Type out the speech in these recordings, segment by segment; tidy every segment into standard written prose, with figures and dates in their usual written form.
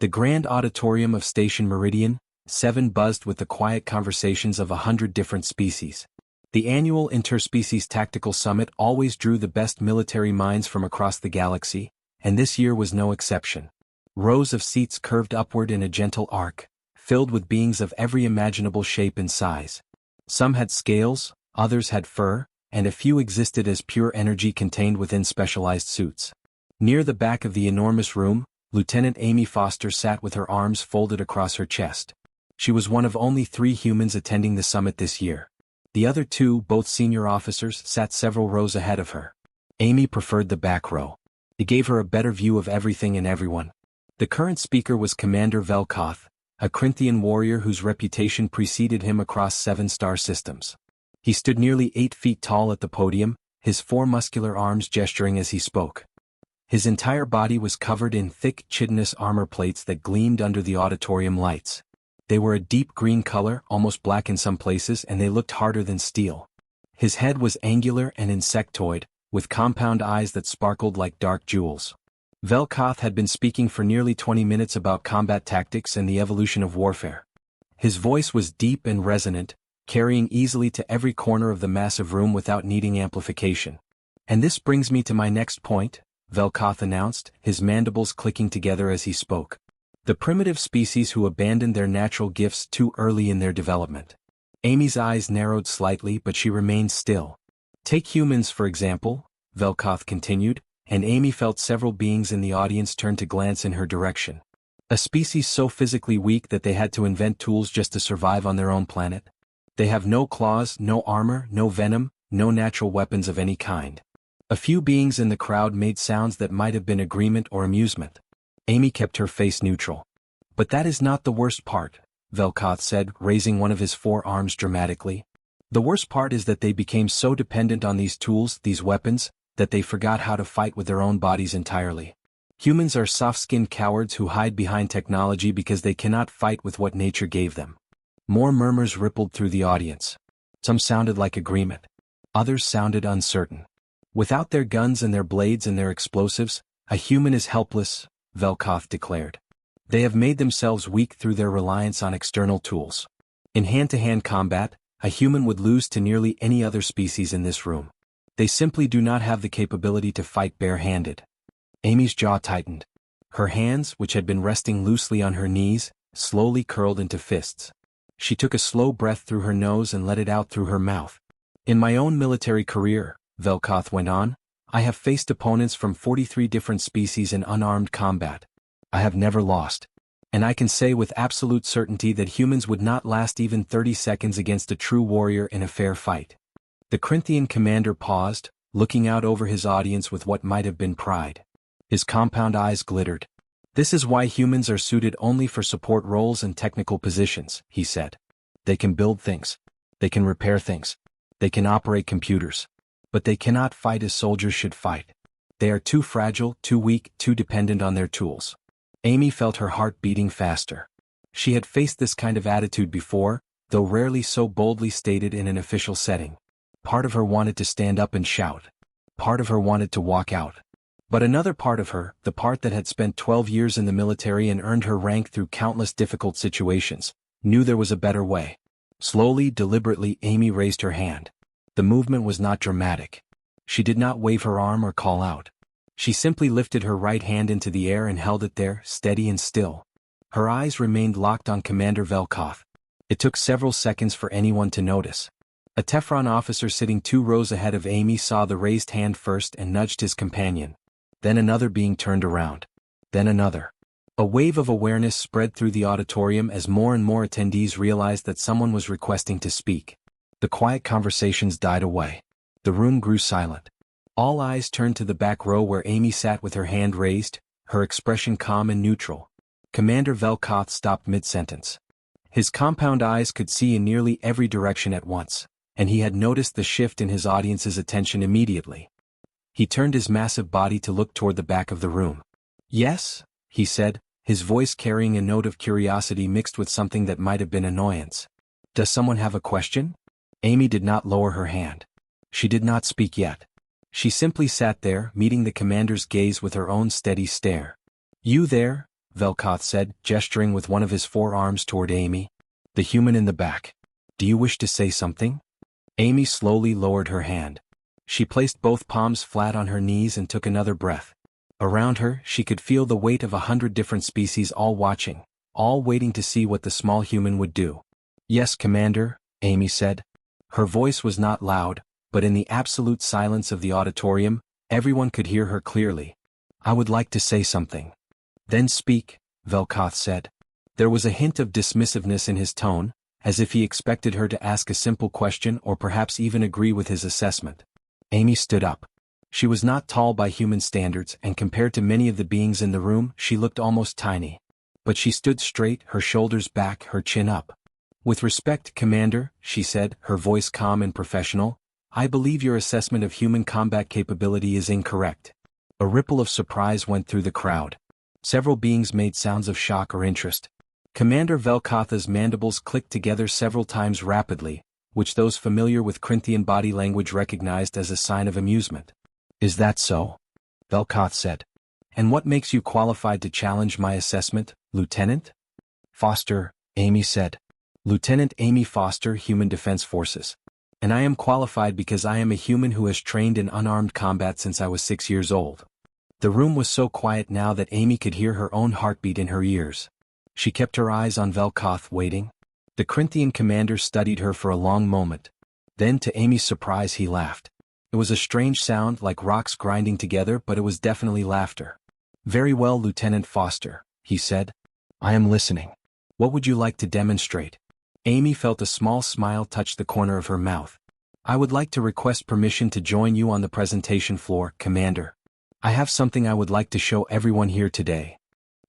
The grand auditorium of Station Meridian 7 buzzed with the quiet conversations of 100 different species. The annual Interspecies Tactical Summit always drew the best military minds from across the galaxy, and this year was no exception. Rows of seats curved upward in a gentle arc, filled with beings of every imaginable shape and size. Some had scales, others had fur, and a few existed as pure energy contained within specialized suits. Near the back of the enormous room, Lieutenant Amy Foster sat with her arms folded across her chest. She was one of only 3 humans attending the summit this year. The other 2, both senior officers, sat several rows ahead of her. Amy preferred the back row. It gave her a better view of everything and everyone. The current speaker was Commander Vel'koth, a Corinthian warrior whose reputation preceded him across 7 star systems. He stood nearly 8 feet tall at the podium, his 4 muscular arms gesturing as he spoke. His entire body was covered in thick chitinous armor plates that gleamed under the auditorium lights. They were a deep green color, almost black in some places, and they looked harder than steel. His head was angular and insectoid, with compound eyes that sparkled like dark jewels. Vel'koth had been speaking for nearly 20 minutes about combat tactics and the evolution of warfare. His voice was deep and resonant, carrying easily to every corner of the massive room without needing amplification. "And this brings me to my next point," Vel'koth announced, his mandibles clicking together as he spoke. "The primitive species who abandoned their natural gifts too early in their development." Amy's eyes narrowed slightly, but she remained still. "Take humans, for example," Vel'koth continued, and Amy felt several beings in the audience turn to glance in her direction. "A species so physically weak that they had to invent tools just to survive on their own planet. They have no claws, no armor, no venom, no natural weapons of any kind." A few beings in the crowd made sounds that might have been agreement or amusement. Amy kept her face neutral. "But that is not the worst part," Vel'koth said, raising one of his 4 arms dramatically. "The worst part is that they became so dependent on these tools, these weapons, that they forgot how to fight with their own bodies entirely. Humans are soft-skinned cowards who hide behind technology because they cannot fight with what nature gave them." More murmurs rippled through the audience. Some sounded like agreement. Others sounded uncertain. "Without their guns and their blades and their explosives, a human is helpless," Vel'koth declared. "They have made themselves weak through their reliance on external tools. In hand-to-hand combat, a human would lose to nearly any other species in this room. They simply do not have the capability to fight barehanded." Amy's jaw tightened. Her hands, which had been resting loosely on her knees, slowly curled into fists. She took a slow breath through her nose and let it out through her mouth. "In my own military career," Vel'koth went on, "I have faced opponents from 43 different species in unarmed combat. I have never lost. And I can say with absolute certainty that humans would not last even 30 seconds against a true warrior in a fair fight." The Corinthian commander paused, looking out over his audience with what might have been pride. His compound eyes glittered. "This is why humans are suited only for support roles and technical positions," he said. "They can build things. They can repair things. They can operate computers. But they cannot fight as soldiers should fight. They are too fragile, too weak, too dependent on their tools." Amy felt her heart beating faster. She had faced this kind of attitude before, though rarely so boldly stated in an official setting. Part of her wanted to stand up and shout. Part of her wanted to walk out. But another part of her, the part that had spent 12 years in the military and earned her rank through countless difficult situations, knew there was a better way. Slowly, deliberately, Amy raised her hand. The movement was not dramatic. She did not wave her arm or call out. She simply lifted her right hand into the air and held it there, steady and still. Her eyes remained locked on Commander Vel'koth. It took several seconds for anyone to notice. A Tefron officer sitting 2 rows ahead of Amy saw the raised hand first and nudged his companion. Then another being turned around. Then another. A wave of awareness spread through the auditorium as more and more attendees realized that someone was requesting to speak. The quiet conversations died away. The room grew silent. All eyes turned to the back row where Amy sat with her hand raised, her expression calm and neutral. Commander Vel'koth stopped mid-sentence. His compound eyes could see in nearly every direction at once, and he had noticed the shift in his audience's attention immediately. He turned his massive body to look toward the back of the room. "Yes?" he said, his voice carrying a note of curiosity mixed with something that might have been annoyance. "Does someone have a question?" Amy did not lower her hand. She did not speak yet. She simply sat there, meeting the commander's gaze with her own steady stare. "You there?" Vel'koth said, gesturing with one of his forearms toward Amy. The human in the back. Do you wish to say something? Amy slowly lowered her hand. She placed both palms flat on her knees and took another breath. Around her, she could feel the weight of 100 different species all watching, all waiting to see what the small human would do. Yes, Commander, Amy said. Her voice was not loud, but in the absolute silence of the auditorium, everyone could hear her clearly. I would like to say something. Then speak, Vel'koth said. There was a hint of dismissiveness in his tone, as if he expected her to ask a simple question or perhaps even agree with his assessment. Amy stood up. She was not tall by human standards, and compared to many of the beings in the room, she looked almost tiny. But she stood straight, her shoulders back, her chin up. With respect, Commander, she said, her voice calm and professional, I believe your assessment of human combat capability is incorrect. A ripple of surprise went through the crowd. Several beings made sounds of shock or interest. Commander Vel'koth's mandibles clicked together several times rapidly, which those familiar with Corinthian body language recognized as a sign of amusement. Is that so? Vel'koth said. And what makes you qualified to challenge my assessment, Lieutenant? Foster, Amy said. Lieutenant Amy Foster, Human Defense Forces. And I am qualified because I am a human who has trained in unarmed combat since I was 6 years old. The room was so quiet now that Amy could hear her own heartbeat in her ears. She kept her eyes on Vel'koth, waiting. The Corinthian commander studied her for a long moment. Then, to Amy's surprise, he laughed. It was a strange sound, like rocks grinding together, but it was definitely laughter. Very well, Lieutenant Foster, he said. I am listening. What would you like to demonstrate? Amy felt a small smile touch the corner of her mouth. I would like to request permission to join you on the presentation floor, Commander. I have something I would like to show everyone here today.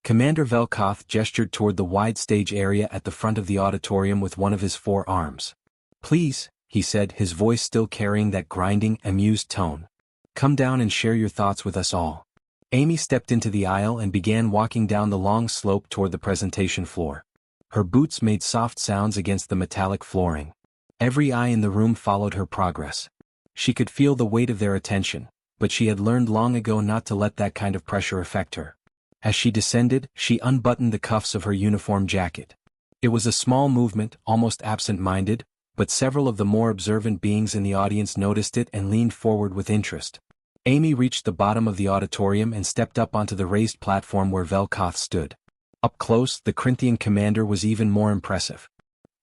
Commander Vel'koth gestured toward the wide stage area at the front of the auditorium with one of his forearms. Please, he said, his voice still carrying that grinding, amused tone. Come down and share your thoughts with us all. Amy stepped into the aisle and began walking down the long slope toward the presentation floor. Her boots made soft sounds against the metallic flooring. Every eye in the room followed her progress. She could feel the weight of their attention, but she had learned long ago not to let that kind of pressure affect her. As she descended, she unbuttoned the cuffs of her uniform jacket. It was a small movement, almost absent-minded, but several of the more observant beings in the audience noticed it and leaned forward with interest. Amy reached the bottom of the auditorium and stepped up onto the raised platform where Vel'koth stood. Up close, the Corinthian commander was even more impressive.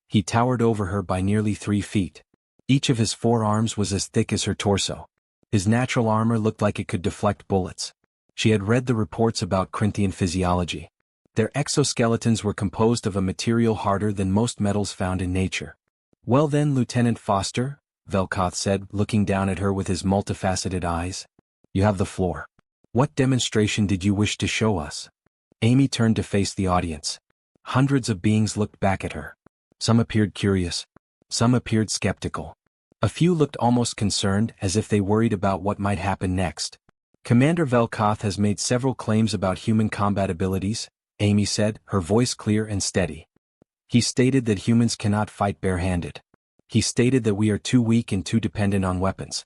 He towered over her by nearly 3 feet. Each of his forearms was as thick as her torso. His natural armor looked like it could deflect bullets. She had read the reports about Corinthian physiology. Their exoskeletons were composed of a material harder than most metals found in nature. Well then, Lieutenant Foster, Vel'koth said, looking down at her with his multifaceted eyes. You have the floor. What demonstration did you wish to show us? Amy turned to face the audience. Hundreds of beings looked back at her. Some appeared curious. Some appeared skeptical. A few looked almost concerned, as if they worried about what might happen next. Commander Vel'koth has made several claims about human combat abilities, Amy said, her voice clear and steady. He stated that humans cannot fight barehanded. He stated that we are too weak and too dependent on weapons.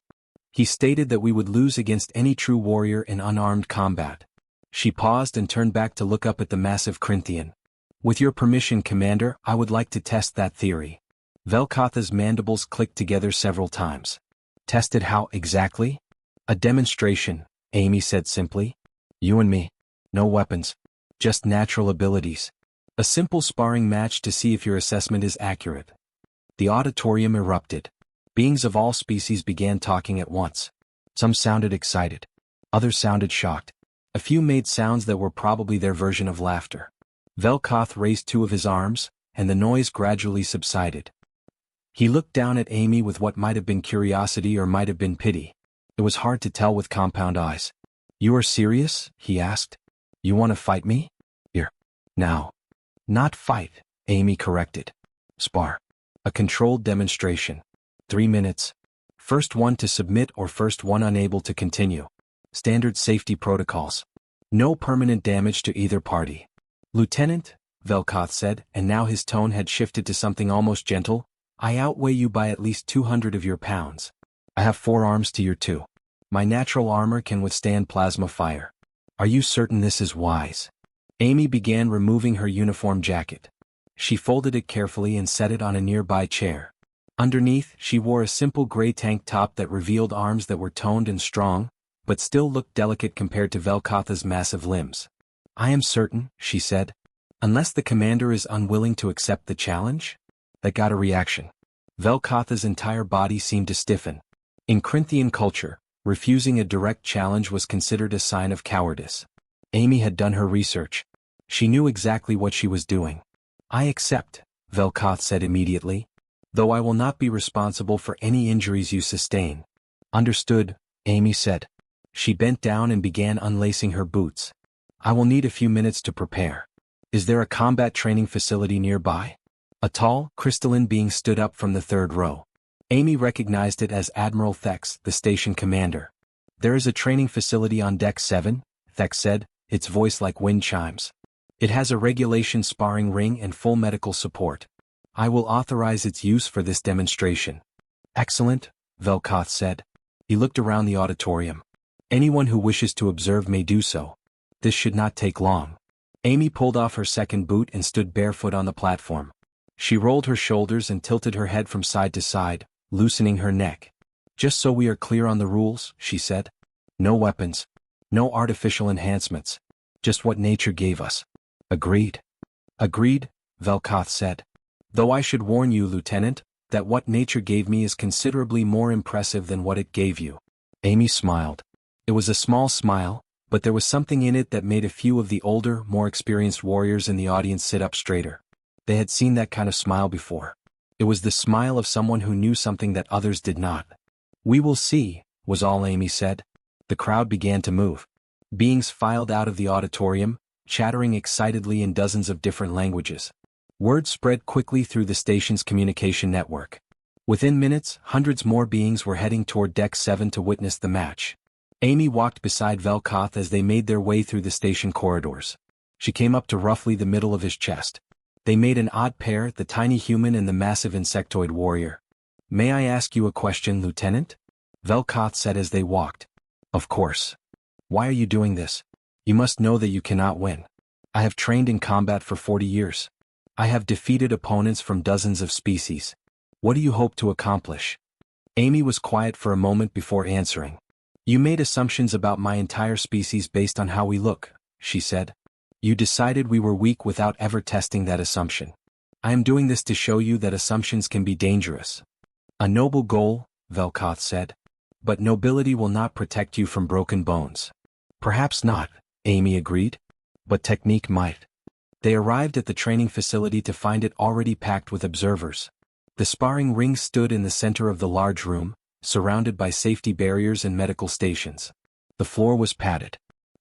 He stated that we would lose against any true warrior in unarmed combat. She paused and turned back to look up at the massive Corinthian. With your permission, Commander, I would like to test that theory. Vel'koth's mandibles clicked together several times. Tested how exactly? A demonstration, Amy said simply. You and me. No weapons. Just natural abilities. A simple sparring match to see if your assessment is accurate. The auditorium erupted. Beings of all species began talking at once. Some sounded excited. Others sounded shocked. A few made sounds that were probably their version of laughter. Vel'koth raised 2 of his arms, and the noise gradually subsided. He looked down at Amy with what might have been curiosity or might have been pity. It was hard to tell with compound eyes. You are serious? He asked. You want to fight me? Here. Now. Not fight, Amy corrected. Spar. A controlled demonstration. 3 minutes. First one to submit or first one unable to continue. Standard safety protocols. No permanent damage to either party. Lieutenant, Vel'koth said, and now his tone had shifted to something almost gentle, I outweigh you by at least 200 of your pounds. I have 4 arms to your 2. My natural armor can withstand plasma fire. Are you certain this is wise? Amy began removing her uniform jacket. She folded it carefully and set it on a nearby chair. Underneath, she wore a simple gray tank top that revealed arms that were toned and strong, but still looked delicate compared to Vel'koth's massive limbs. "I am certain," she said. "Unless the commander is unwilling to accept the challenge?" That got a reaction. Vel'koth's entire body seemed to stiffen. In Corinthian culture, refusing a direct challenge was considered a sign of cowardice. Amy had done her research. She knew exactly what she was doing. "I accept," Vel'koth said immediately. "Though I will not be responsible for any injuries you sustain." "Understood," Amy said. She bent down and began unlacing her boots. "I will need a few minutes to prepare. Is there a combat training facility nearby?" A tall, crystalline being stood up from the third row. Amy recognized it as Admiral Thex, the station commander. "There is a training facility on Deck 7, Thex said, its voice like wind chimes. "It has a regulation sparring ring and full medical support. I will authorize its use for this demonstration." "Excellent," Vel'koth said. He looked around the auditorium. "Anyone who wishes to observe may do so. This should not take long." Amy pulled off her second boot and stood barefoot on the platform. She rolled her shoulders and tilted her head from side to side, loosening her neck. "Just so we are clear on the rules," she said. "No weapons. No artificial enhancements. Just what nature gave us." "Agreed." "Agreed," Vel'koth said. "Though I should warn you, Lieutenant, that what nature gave me is considerably more impressive than what it gave you." Amy smiled. It was a small smile, but there was something in it that made a few of the older, more experienced warriors in the audience sit up straighter. They had seen that kind of smile before. It was the smile of someone who knew something that others did not. "We will see," was all Amy said. The crowd began to move. Beings filed out of the auditorium, chattering excitedly in dozens of different languages. Word spread quickly through the station's communication network. Within minutes, hundreds more beings were heading toward Deck 7 to witness the match. Amy walked beside Vel'koth as they made their way through the station corridors. She came up to roughly the middle of his chest. They made an odd pair, the tiny human and the massive insectoid warrior. "May I ask you a question, Lieutenant?" Vel'koth said as they walked. "Of course. Why are you doing this? You must know that you cannot win. I have trained in combat for 40 years. I have defeated opponents from dozens of species. What do you hope to accomplish?" Amy was quiet for a moment before answering. "You made assumptions about my entire species based on how we look," she said. "You decided we were weak without ever testing that assumption. I am doing this to show you that assumptions can be dangerous." "A noble goal," Vel'koth said. "But nobility will not protect you from broken bones." "Perhaps not," Amy agreed. "But technique might." They arrived at the training facility to find it already packed with observers. The sparring ring stood in the center of the large room, surrounded by safety barriers and medical stations. The floor was padded.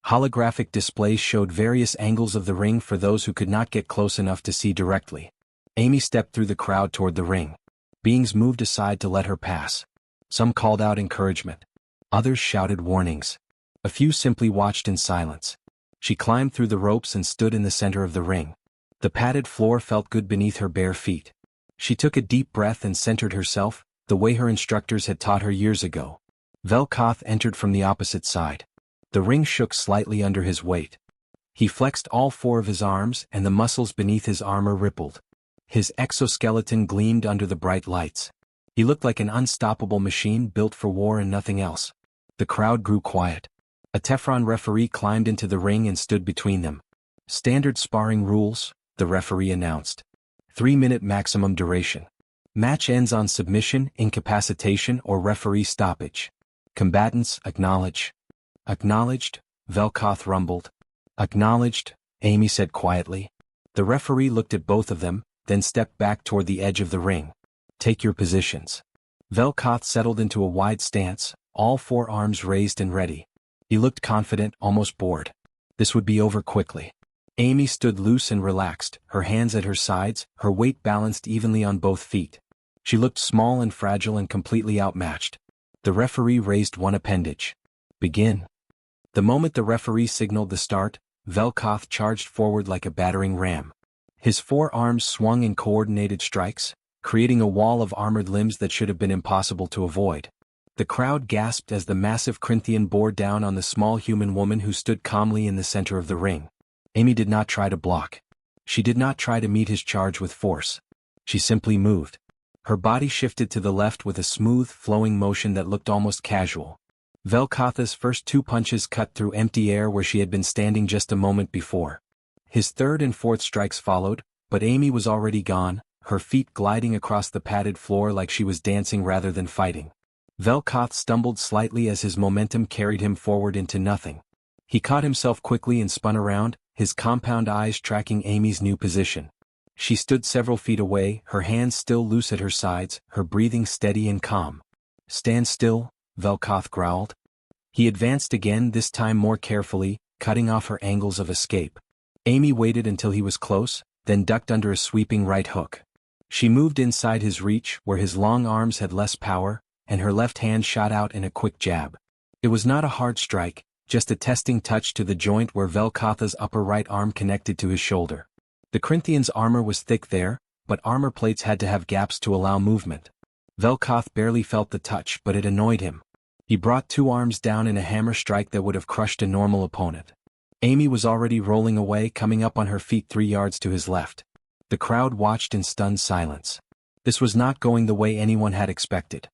Holographic displays showed various angles of the ring for those who could not get close enough to see directly. Amy stepped through the crowd toward the ring. Beings moved aside to let her pass. Some called out encouragement. Others shouted warnings. A few simply watched in silence. She climbed through the ropes and stood in the center of the ring. The padded floor felt good beneath her bare feet. She took a deep breath and centered herself, the way her instructors had taught her years ago. Vel'koth entered from the opposite side. The ring shook slightly under his weight. He flexed all 4 of his arms and the muscles beneath his armor rippled. His exoskeleton gleamed under the bright lights. He looked like an unstoppable machine built for war and nothing else. The crowd grew quiet. A Teflon referee climbed into the ring and stood between them. "Standard sparring rules," the referee announced. 3-minute maximum duration. Match ends on submission, incapacitation, or referee stoppage. Combatants acknowledge. "Acknowledged," Vel'koth rumbled. "Acknowledged," Amy said quietly. The referee looked at both of them, then stepped back toward the edge of the ring. "Take your positions." Vel'koth settled into a wide stance, all 4 arms raised and ready. He looked confident, almost bored. This would be over quickly. Amy stood loose and relaxed, her hands at her sides, her weight balanced evenly on both feet. She looked small and fragile and completely outmatched. The referee raised one appendage. "Begin." The moment the referee signaled the start, Vel'koth charged forward like a battering ram. His 4 arms swung in coordinated strikes, creating a wall of armored limbs that should have been impossible to avoid. The crowd gasped as the massive Corinthian bore down on the small human woman who stood calmly in the center of the ring. Amy did not try to block. She did not try to meet his charge with force. She simply moved. Her body shifted to the left with a smooth, flowing motion that looked almost casual. Vel'koth's first 2 punches cut through empty air where she had been standing just a moment before. His third and fourth strikes followed, but Amy was already gone, her feet gliding across the padded floor like she was dancing rather than fighting. Vel'koth stumbled slightly as his momentum carried him forward into nothing. He caught himself quickly and spun around, his compound eyes tracking Amy's new position. She stood several feet away, her hands still loose at her sides, her breathing steady and calm. "Stand still," Vel'koth growled. He advanced again, this time more carefully, cutting off her angles of escape. Amy waited until he was close, then ducked under a sweeping right hook. She moved inside his reach, where his long arms had less power, and her left hand shot out in a quick jab. It was not a hard strike, just a testing touch to the joint where Vel'koth's upper right arm connected to his shoulder. The Corinthian's armor was thick there, but armor plates had to have gaps to allow movement. Vel'koth barely felt the touch, but it annoyed him. He brought 2 arms down in a hammer strike that would have crushed a normal opponent. Amy was already rolling away, coming up on her feet 3 yards to his left. The crowd watched in stunned silence. This was not going the way anyone had expected.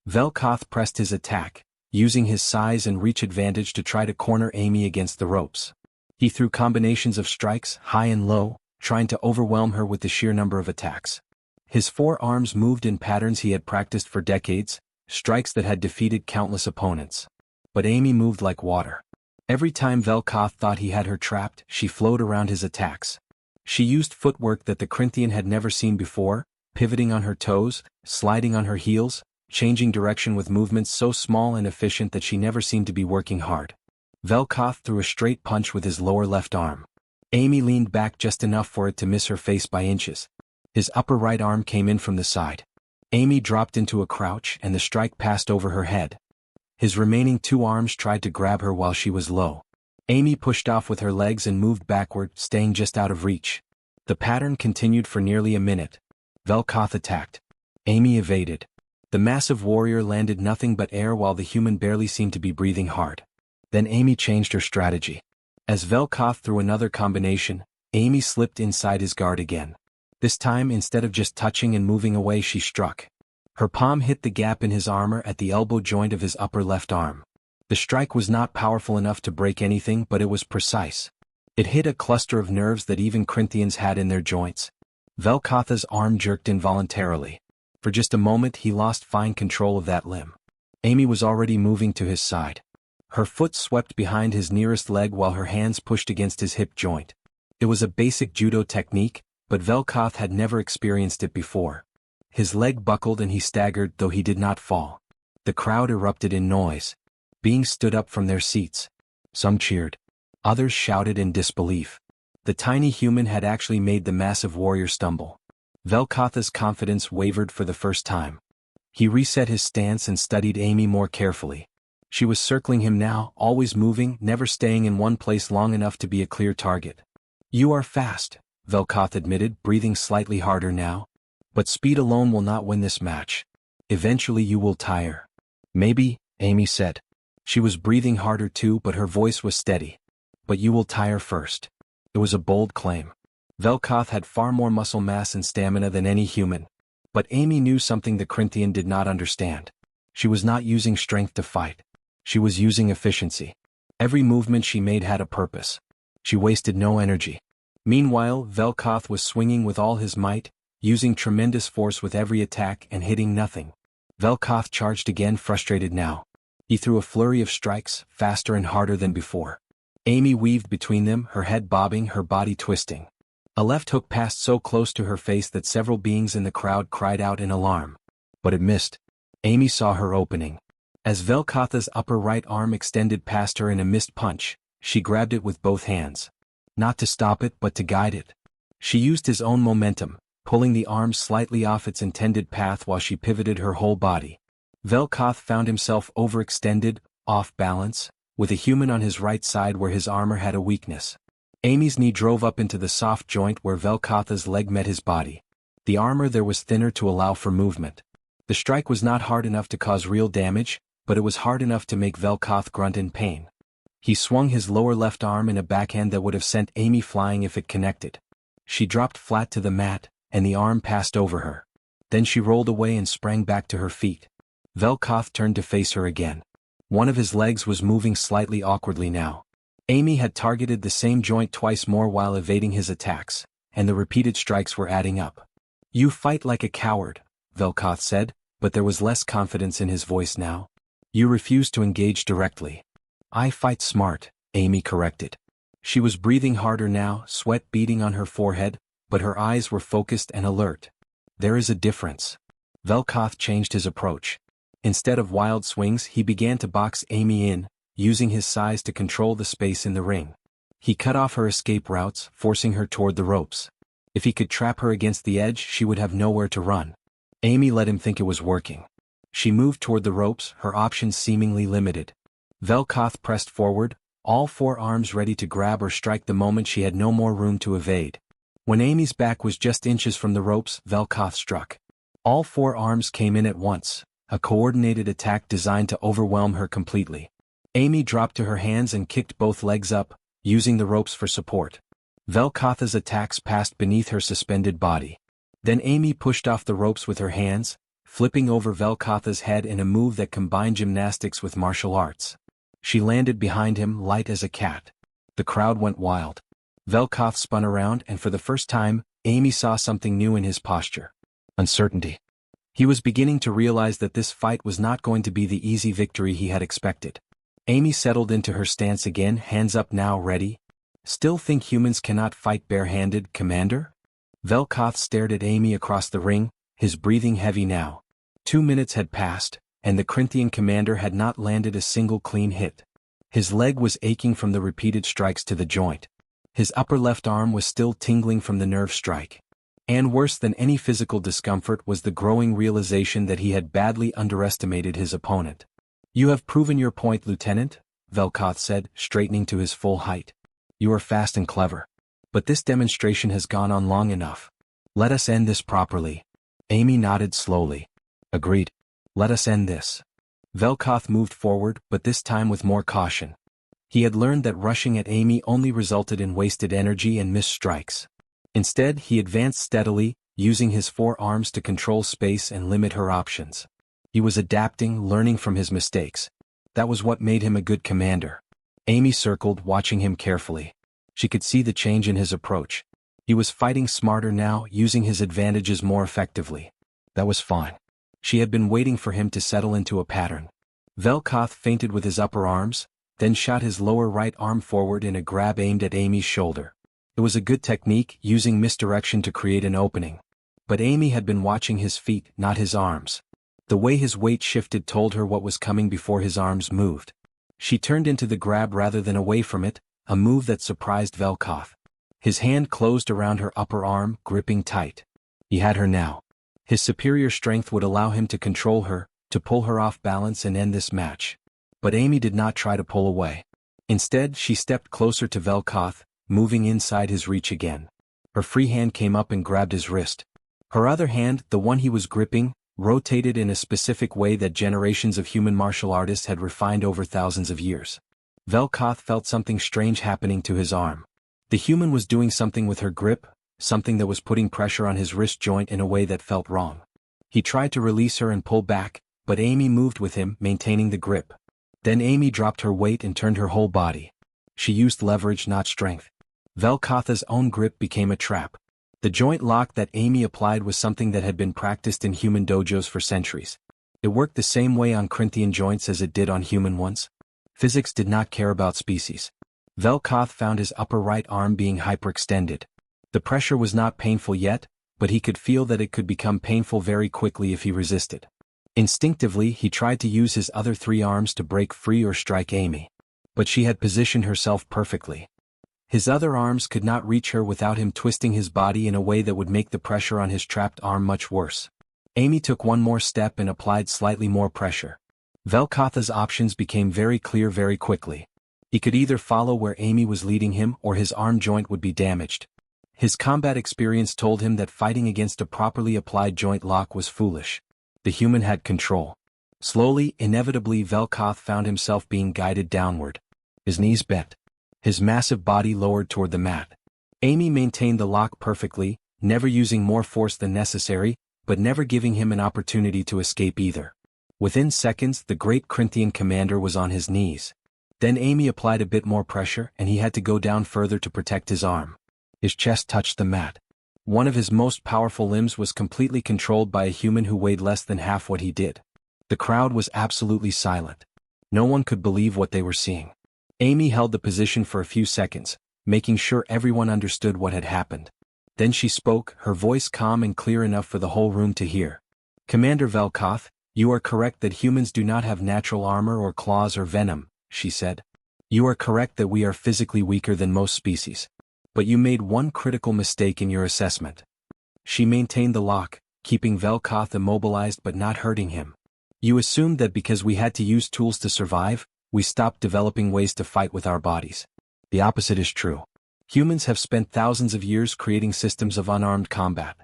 Vel'koth pressed his attack, using his size and reach advantage to try to corner Amy against the ropes. He threw combinations of strikes, high and low, trying to overwhelm her with the sheer number of attacks. His 4 arms moved in patterns he had practiced for decades, strikes that had defeated countless opponents. But Amy moved like water. Every time Vel'koth thought he had her trapped, she flowed around his attacks. She used footwork that the Corinthian had never seen before, pivoting on her toes, sliding on her heels, changing direction with movements so small and efficient that she never seemed to be working hard. Vel'koth threw a straight punch with his lower left arm. Amy leaned back just enough for it to miss her face by inches. His upper right arm came in from the side. Amy dropped into a crouch and the strike passed over her head. His remaining 2 arms tried to grab her while she was low. Amy pushed off with her legs and moved backward, staying just out of reach. The pattern continued for nearly a minute. Vel'koth attacked. Amy evaded. The massive warrior landed nothing but air while the human barely seemed to be breathing hard. Then Amy changed her strategy. As Vel'koth threw another combination, Amy slipped inside his guard again. This time, instead of just touching and moving away, she struck. Her palm hit the gap in his armor at the elbow joint of his upper left arm. The strike was not powerful enough to break anything, but it was precise. It hit a cluster of nerves that even Corinthians had in their joints. Vel'koth's arm jerked involuntarily. For just a moment he lost fine control of that limb. Amy was already moving to his side. Her foot swept behind his nearest leg while her hands pushed against his hip joint. It was a basic judo technique, but Vel'koth had never experienced it before. His leg buckled and he staggered, though he did not fall. The crowd erupted in noise. Beings stood up from their seats. Some cheered. Others shouted in disbelief. The tiny human had actually made the massive warrior stumble. Vel'koth's confidence wavered for the first time. He reset his stance and studied Amy more carefully. She was circling him now, always moving, never staying in one place long enough to be a clear target. "You are fast," Vel'koth admitted, breathing slightly harder now. "But speed alone will not win this match. Eventually you will tire." "Maybe," Amy said. She was breathing harder too, but her voice was steady. "But you will tire first." It was a bold claim. Vel'koth had far more muscle mass and stamina than any human. But Amy knew something the Corinthian did not understand. She was not using strength to fight. She was using efficiency. Every movement she made had a purpose. She wasted no energy. Meanwhile, Vel'koth was swinging with all his might, using tremendous force with every attack and hitting nothing. Vel'koth charged again, frustrated now. He threw a flurry of strikes, faster and harder than before. Amy weaved between them, her head bobbing, her body twisting. A left hook passed so close to her face that several beings in the crowd cried out in alarm. But it missed. Amy saw her opening. As Vel'koth's upper right arm extended past her in a missed punch, she grabbed it with both hands. Not to stop it, but to guide it. She used his own momentum, pulling the arm slightly off its intended path while she pivoted her whole body. Vel'koth found himself overextended, off balance, with a human on his right side where his armor had a weakness. Amy's knee drove up into the soft joint where Vel'koth's leg met his body. The armor there was thinner to allow for movement. The strike was not hard enough to cause real damage, but it was hard enough to make Vel'koth grunt in pain. He swung his lower left arm in a backhand that would have sent Amy flying if it connected. She dropped flat to the mat, and the arm passed over her. Then she rolled away and sprang back to her feet. Vel'koth turned to face her again. One of his legs was moving slightly awkwardly now. Amy had targeted the same joint twice more while evading his attacks, and the repeated strikes were adding up. "You fight like a coward," Vel'koth said, but there was less confidence in his voice now. "You refuse to engage directly." "I fight smart," Amy corrected. She was breathing harder now, sweat beading on her forehead, but her eyes were focused and alert. "There is a difference." Vel'koth changed his approach. Instead of wild swings, he began to box Amy in, using his size to control the space in the ring. He cut off her escape routes, forcing her toward the ropes. If he could trap her against the edge, she would have nowhere to run. Amy let him think it was working. She moved toward the ropes, her options seemingly limited. Vel'koth pressed forward, all four arms ready to grab or strike the moment she had no more room to evade. When Amy's back was just inches from the ropes, Vel'koth struck. All four arms came in at once, a coordinated attack designed to overwhelm her completely. Amy dropped to her hands and kicked both legs up, using the ropes for support. Vel'koth's attacks passed beneath her suspended body. Then Amy pushed off the ropes with her hands, flipping over Vel'koth's head in a move that combined gymnastics with martial arts. She landed behind him, light as a cat. The crowd went wild. Vel'koth spun around, and for the first time, Amy saw something new in his posture. Uncertainty. He was beginning to realize that this fight was not going to be the easy victory he had expected. Amy settled into her stance again, hands up now, ready. "Still think humans cannot fight barehanded, Commander?" Vel'koth stared at Amy across the ring, his breathing heavy now. 2 minutes had passed, and the Corinthian commander had not landed a single clean hit. His leg was aching from the repeated strikes to the joint. His upper left arm was still tingling from the nerve strike. And worse than any physical discomfort was the growing realization that he had badly underestimated his opponent. "You have proven your point, Lieutenant," Vel'koth said, straightening to his full height. "You are fast and clever. But this demonstration has gone on long enough. Let us end this properly." Amy nodded slowly. "Agreed. Let us end this." Vel'koth moved forward, but this time with more caution. He had learned that rushing at Amy only resulted in wasted energy and missed strikes. Instead, he advanced steadily, using his four arms to control space and limit her options. He was adapting, learning from his mistakes. That was what made him a good commander. Amy circled, watching him carefully. She could see the change in his approach. He was fighting smarter now, using his advantages more effectively. That was fine. She had been waiting for him to settle into a pattern. Vel'koth feinted with his upper arms, then shot his lower right arm forward in a grab aimed at Amy's shoulder. It was a good technique, using misdirection to create an opening. But Amy had been watching his feet, not his arms. The way his weight shifted told her what was coming before his arms moved. She turned into the grab rather than away from it, a move that surprised Vel'koth. His hand closed around her upper arm, gripping tight. He had her now. His superior strength would allow him to control her, to pull her off balance and end this match. But Amy did not try to pull away. Instead, she stepped closer to Vel'koth, moving inside his reach again. Her free hand came up and grabbed his wrist. Her other hand, the one he was gripping, rotated in a specific way that generations of human martial artists had refined over thousands of years. Vel'koth felt something strange happening to his arm. The human was doing something with her grip, something that was putting pressure on his wrist joint in a way that felt wrong. He tried to release her and pull back, but Amy moved with him, maintaining the grip. Then Amy dropped her weight and turned her whole body. She used leverage, not strength. Vel'koth's own grip became a trap. The joint lock that Amy applied was something that had been practiced in human dojos for centuries. It worked the same way on Corinthian joints as it did on human ones. Physics did not care about species. Vel'koth found his upper right arm being hyperextended. The pressure was not painful yet, but he could feel that it could become painful very quickly if he resisted. Instinctively, he tried to use his other three arms to break free or strike Amy. But she had positioned herself perfectly. His other arms could not reach her without him twisting his body in a way that would make the pressure on his trapped arm much worse. Amy took one more step and applied slightly more pressure. Vel'koth's options became very clear very quickly. He could either follow where Amy was leading him or his arm joint would be damaged. His combat experience told him that fighting against a properly applied joint lock was foolish. The human had control. Slowly, inevitably, Vel'koth found himself being guided downward. His knees bent. His massive body lowered toward the mat. Amy maintained the lock perfectly, never using more force than necessary, but never giving him an opportunity to escape either. Within seconds, the great Corinthian commander was on his knees. Then Amy applied a bit more pressure and he had to go down further to protect his arm. His chest touched the mat. One of his most powerful limbs was completely controlled by a human who weighed less than half what he did. The crowd was absolutely silent. No one could believe what they were seeing. Amy held the position for a few seconds, making sure everyone understood what had happened. Then she spoke, her voice calm and clear enough for the whole room to hear. "Commander Vel'koth, you are correct that humans do not have natural armor or claws or venom," she said. "You are correct that we are physically weaker than most species. But you made one critical mistake in your assessment." She maintained the lock, keeping Vel'koth immobilized but not hurting him. "You assumed that because we had to use tools to survive, we stopped developing ways to fight with our bodies. The opposite is true. Humans have spent thousands of years creating systems of unarmed combat.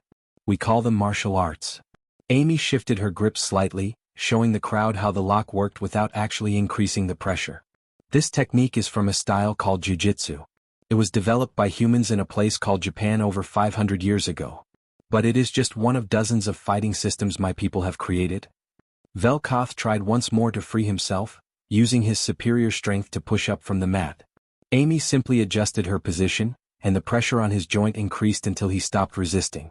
We call them martial arts." Amy shifted her grip slightly, showing the crowd how the lock worked without actually increasing the pressure. "This technique is from a style called jiu-jitsu. It was developed by humans in a place called Japan over 500 years ago. But it is just one of dozens of fighting systems my people have created." Vel'koth tried once more to free himself, using his superior strength to push up from the mat. Amy simply adjusted her position, and the pressure on his joint increased until he stopped resisting.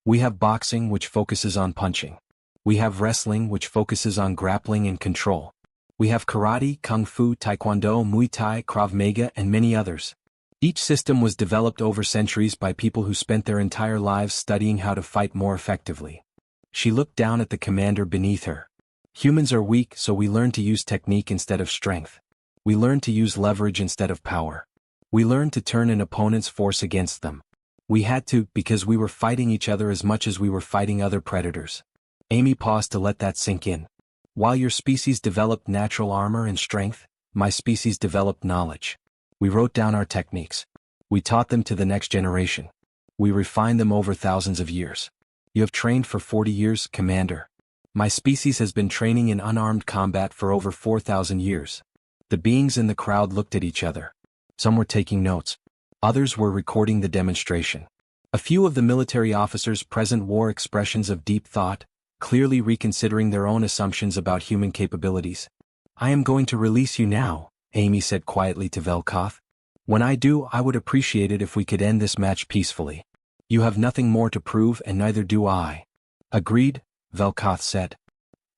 "We have boxing, which focuses on punching. We have wrestling, which focuses on grappling and control. We have karate, kung fu, taekwondo, muay thai, krav maga, and many others. Each system was developed over centuries by people who spent their entire lives studying how to fight more effectively." She looked down at the commander beneath her. "Humans are weak, so we learn to use technique instead of strength. We learn to use leverage instead of power. We learn to turn an opponent's force against them. We had to, because we were fighting each other as much as we were fighting other predators." Amy paused to let that sink in. "While your species developed natural armor and strength, my species developed knowledge. We wrote down our techniques. We taught them to the next generation. We refined them over thousands of years. You have trained for 40 years, Commander. My species has been training in unarmed combat for over 4,000 years." The beings in the crowd looked at each other. Some were taking notes. Others were recording the demonstration. A few of the military officers present wore expressions of deep thought, clearly reconsidering their own assumptions about human capabilities. "I am going to release you now," Amy said quietly to Vel'koth. "When I do, I would appreciate it if we could end this match peacefully. You have nothing more to prove and neither do I." "Agreed," Vel'koth said.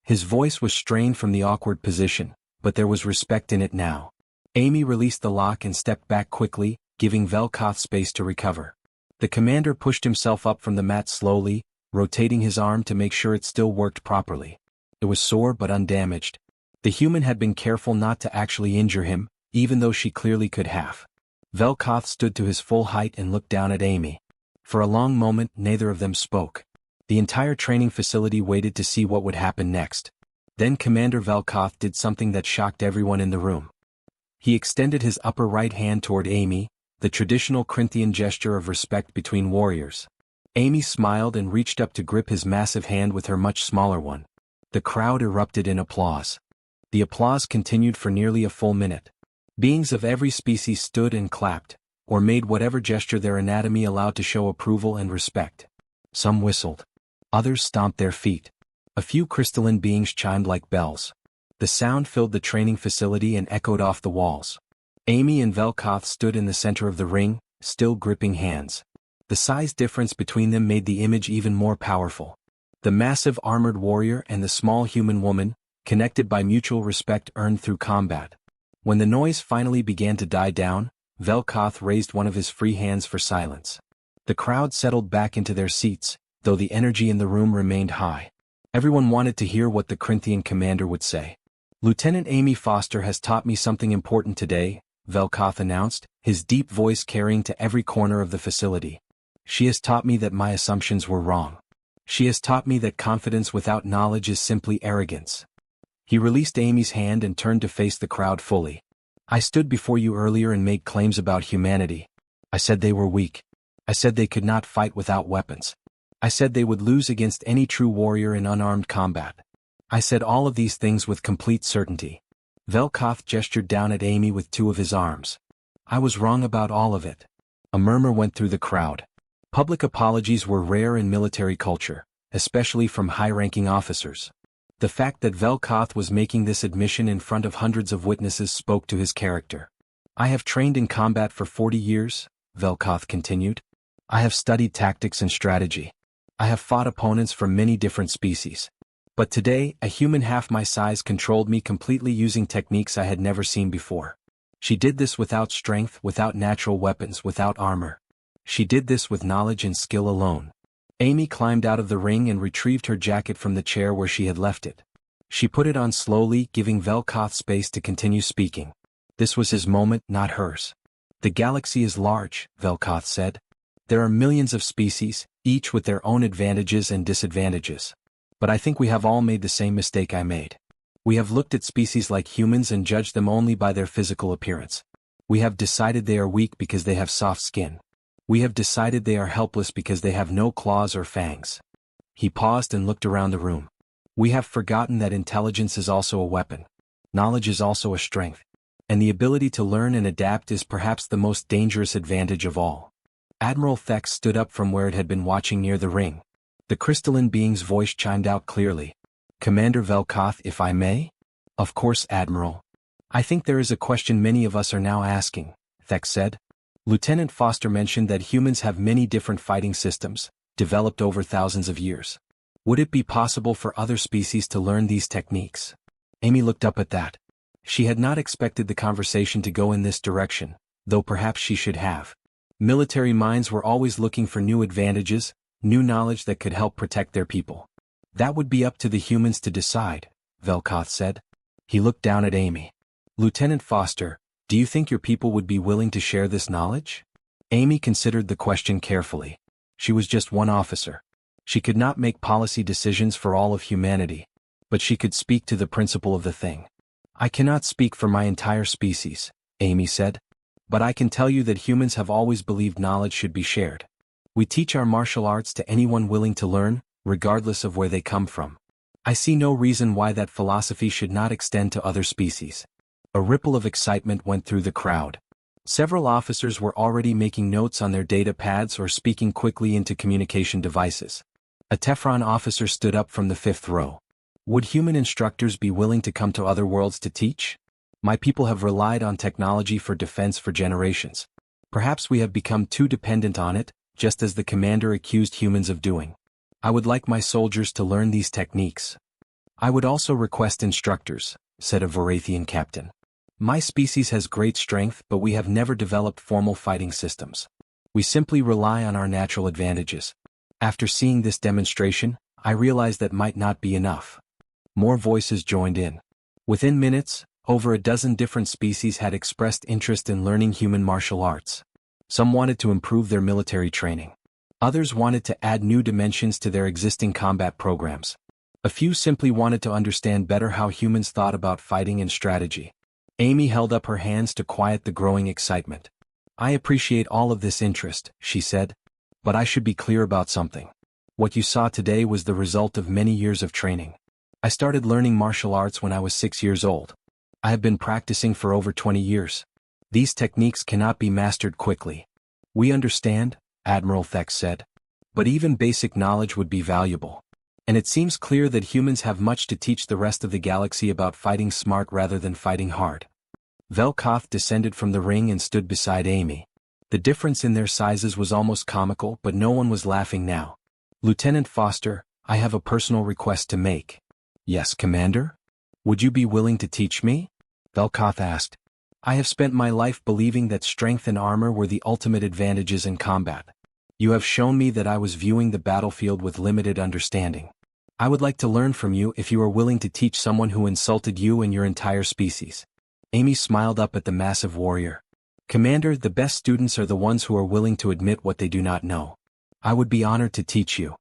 His voice was strained from the awkward position, but there was respect in it now. Amy released the lock and stepped back quickly, giving Vel'koth space to recover. The commander pushed himself up from the mat slowly, rotating his arm to make sure it still worked properly. It was sore but undamaged. The human had been careful not to actually injure him, even though she clearly could have. Vel'koth stood to his full height and looked down at Amy. For a long moment, neither of them spoke. The entire training facility waited to see what would happen next. Then Commander Vel'koth did something that shocked everyone in the room. He extended his upper right hand toward Amy, the traditional Corinthian gesture of respect between warriors. Amy smiled and reached up to grip his massive hand with her much smaller one. The crowd erupted in applause. The applause continued for nearly a full minute. Beings of every species stood and clapped, or made whatever gesture their anatomy allowed to show approval and respect. Some whistled. Others stomped their feet. A few crystalline beings chimed like bells. The sound filled the training facility and echoed off the walls. Amy and Vel'koth stood in the center of the ring, still gripping hands. The size difference between them made the image even more powerful. The massive armored warrior and the small human woman, connected by mutual respect earned through combat. When the noise finally began to die down, Vel'koth raised one of his free hands for silence. The crowd settled back into their seats, though the energy in the room remained high. Everyone wanted to hear what the Corinthian commander would say. "Lieutenant Amy Foster has taught me something important today," Vel'koth announced, his deep voice carrying to every corner of the facility. "She has taught me that my assumptions were wrong. She has taught me that confidence without knowledge is simply arrogance." He released Amy's hand and turned to face the crowd fully. "I stood before you earlier and made claims about humanity. I said they were weak. I said they could not fight without weapons. I said they would lose against any true warrior in unarmed combat. I said all of these things with complete certainty. Vel'koth gestured down at Amy with two of his arms. I was wrong about all of it. A murmur went through the crowd. Public apologies were rare in military culture, especially from high-ranking officers. The fact that Vel'koth was making this admission in front of hundreds of witnesses spoke to his character. I have trained in combat for 40 years, Vel'koth continued. I have studied tactics and strategy. I have fought opponents from many different species. But today, a human half my size controlled me completely using techniques I had never seen before. She did this without strength, without natural weapons, without armor. She did this with knowledge and skill alone. Amy climbed out of the ring and retrieved her jacket from the chair where she had left it. She put it on slowly, giving Vel'koth space to continue speaking. This was his moment, not hers. The galaxy is large, Vel'koth said. There are millions of species, each with their own advantages and disadvantages. But I think we have all made the same mistake I made. We have looked at species like humans and judged them only by their physical appearance. We have decided they are weak because they have soft skin. We have decided they are helpless because they have no claws or fangs. He paused and looked around the room. We have forgotten that intelligence is also a weapon. Knowledge is also a strength. And the ability to learn and adapt is perhaps the most dangerous advantage of all. Admiral Thex stood up from where it had been watching near the ring. The crystalline being's voice chimed out clearly. Commander Vel'koth, if I may? Of course, Admiral. I think there is a question many of us are now asking, Thex said. Lieutenant Foster mentioned that humans have many different fighting systems, developed over thousands of years. Would it be possible for other species to learn these techniques? Amy looked up at that. She had not expected the conversation to go in this direction, though perhaps she should have. Military minds were always looking for new advantages, new knowledge that could help protect their people. That would be up to the humans to decide, Vel'koth said. He looked down at Amy. Lieutenant Foster, do you think your people would be willing to share this knowledge? Amy considered the question carefully. She was just one officer. She could not make policy decisions for all of humanity, but she could speak to the principle of the thing. I cannot speak for my entire species, Amy said. But I can tell you that humans have always believed knowledge should be shared. We teach our martial arts to anyone willing to learn, regardless of where they come from. I see no reason why that philosophy should not extend to other species. A ripple of excitement went through the crowd. Several officers were already making notes on their data pads or speaking quickly into communication devices. A Tefron officer stood up from the fifth row. Would human instructors be willing to come to other worlds to teach? My people have relied on technology for defense for generations. Perhaps we have become too dependent on it, just as the commander accused humans of doing. I would like my soldiers to learn these techniques. I would also request instructors, said a Varathian captain. My species has great strength, but we have never developed formal fighting systems. We simply rely on our natural advantages. After seeing this demonstration, I realized that might not be enough. More voices joined in. Within minutes, over a dozen different species had expressed interest in learning human martial arts. Some wanted to improve their military training. Others wanted to add new dimensions to their existing combat programs. A few simply wanted to understand better how humans thought about fighting and strategy. Amy held up her hands to quiet the growing excitement. I appreciate all of this interest, she said. But I should be clear about something. What you saw today was the result of many years of training. I started learning martial arts when I was 6 years old. I have been practicing for over 20 years. These techniques cannot be mastered quickly. We understand, Admiral Thex said. But even basic knowledge would be valuable. And it seems clear that humans have much to teach the rest of the galaxy about fighting smart rather than fighting hard. Vel'koth descended from the ring and stood beside Amy. The difference in their sizes was almost comical, but no one was laughing now. Lieutenant Foster, I have a personal request to make. Yes, Commander? Would you be willing to teach me? Vel'koth asked. I have spent my life believing that strength and armor were the ultimate advantages in combat. You have shown me that I was viewing the battlefield with limited understanding. I would like to learn from you if you are willing to teach someone who insulted you and your entire species. Amy smiled up at the massive warrior. Commander, the best students are the ones who are willing to admit what they do not know. I would be honored to teach you.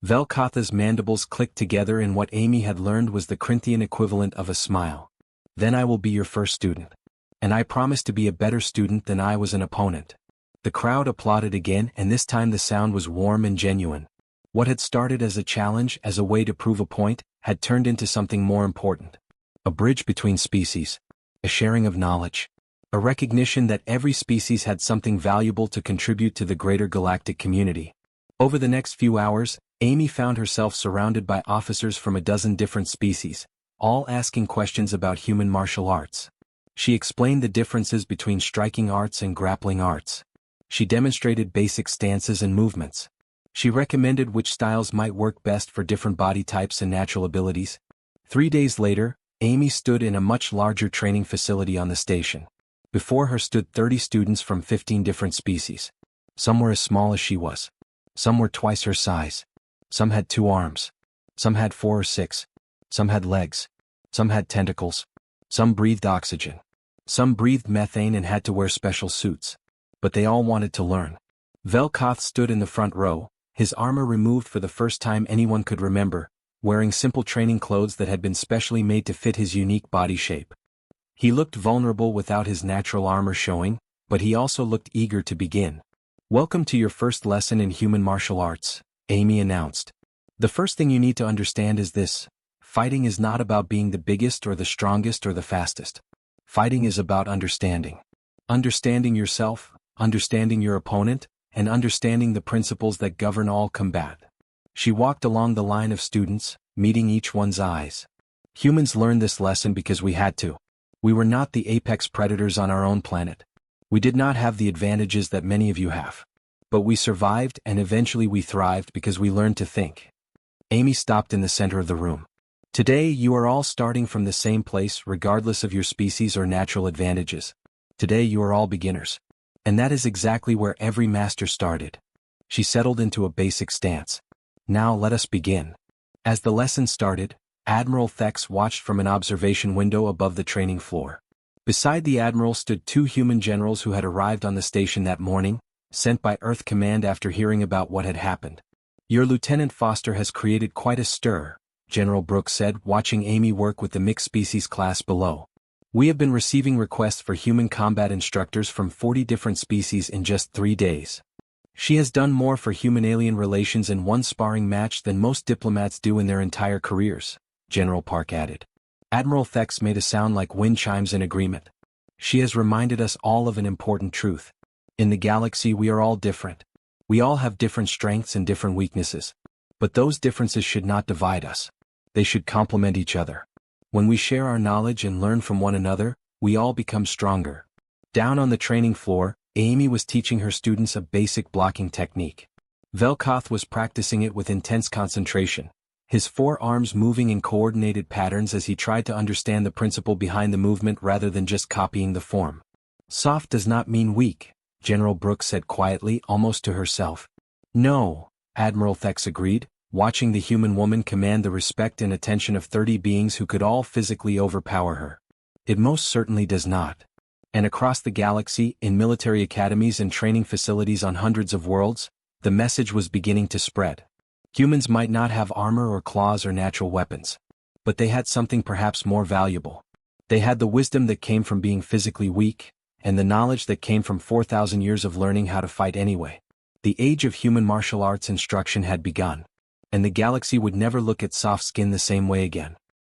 Vel'koth's mandibles clicked together, and what Amy had learned was the Corinthian equivalent of a smile. Then I will be your first student. And I promise to be a better student than I was an opponent. The crowd applauded again, and this time the sound was warm and genuine. What had started as a challenge, as a way to prove a point, had turned into something more important. A bridge between species. a sharing of knowledge, a recognition that every species had something valuable to contribute to the greater galactic community. Over the next few hours, Amy found herself surrounded by officers from a dozen different species, all asking questions about human martial arts. She explained the differences between striking arts and grappling arts. She demonstrated basic stances and movements. She recommended which styles might work best for different body types and natural abilities. 3 days later, Amy stood in a much larger training facility on the station. Before her stood 30 students from 15 different species. Some were as small as she was. Some were twice her size. Some had 2 arms. Some had 4 or 6. Some had legs. Some had tentacles. Some breathed oxygen. Some breathed methane and had to wear special suits. But they all wanted to learn. Vel'koth stood in the front row, his armor removed for the first time anyone could remember, wearing simple training clothes that had been specially made to fit his unique body shape. He looked vulnerable without his natural armor showing, but he also looked eager to begin. "Welcome to your first lesson in human martial arts," Amy announced. "The first thing you need to understand is this: fighting is not about being the biggest or the strongest or the fastest. Fighting is about understanding. Understanding yourself, understanding your opponent, and understanding the principles that govern all combat." She walked along the line of students, meeting each one's eyes. Humans learned this lesson because we had to. We were not the apex predators on our own planet. We did not have the advantages that many of you have. But we survived and eventually we thrived because we learned to think. Amy stopped in the center of the room. "Today you are all starting from the same place regardless of your species or natural advantages. Today you are all beginners. And that is exactly where every master started." She settled into a basic stance. "Now let us begin." As the lesson started, Admiral Thex watched from an observation window above the training floor. Beside the Admiral stood 2 human generals who had arrived on the station that morning, sent by Earth Command after hearing about what had happened. "Your Lieutenant Foster has created quite a stir," General Brooks said, watching Amy work with the mixed species class below. "We have been receiving requests for human combat instructors from 40 different species in just 3 days. She has done more for human-alien relations in one sparring match than most diplomats do in their entire careers," General Park added. Admiral Thex made a sound like wind chimes in agreement. "She has reminded us all of an important truth. In the galaxy we are all different. We all have different strengths and different weaknesses. But those differences should not divide us. They should complement each other. When we share our knowledge and learn from one another, we all become stronger." Down on the training floor, Amy was teaching her students a basic blocking technique. Vel'koth was practicing it with intense concentration, his 4 arms moving in coordinated patterns as he tried to understand the principle behind the movement rather than just copying the form. "Soft does not mean weak," General Brooks said quietly, almost to herself. "No," Admiral Thex agreed, watching the human woman command the respect and attention of 30 beings who could all physically overpower her. "It most certainly does not." And across the galaxy, in military academies and training facilities on hundreds of worlds, the message was beginning to spread. Humans might not have armor or claws or natural weapons. But they had something perhaps more valuable. They had the wisdom that came from being physically weak, and the knowledge that came from 4,000 years of learning how to fight anyway. The age of human martial arts instruction had begun. And the galaxy would never look at soft skin the same way again.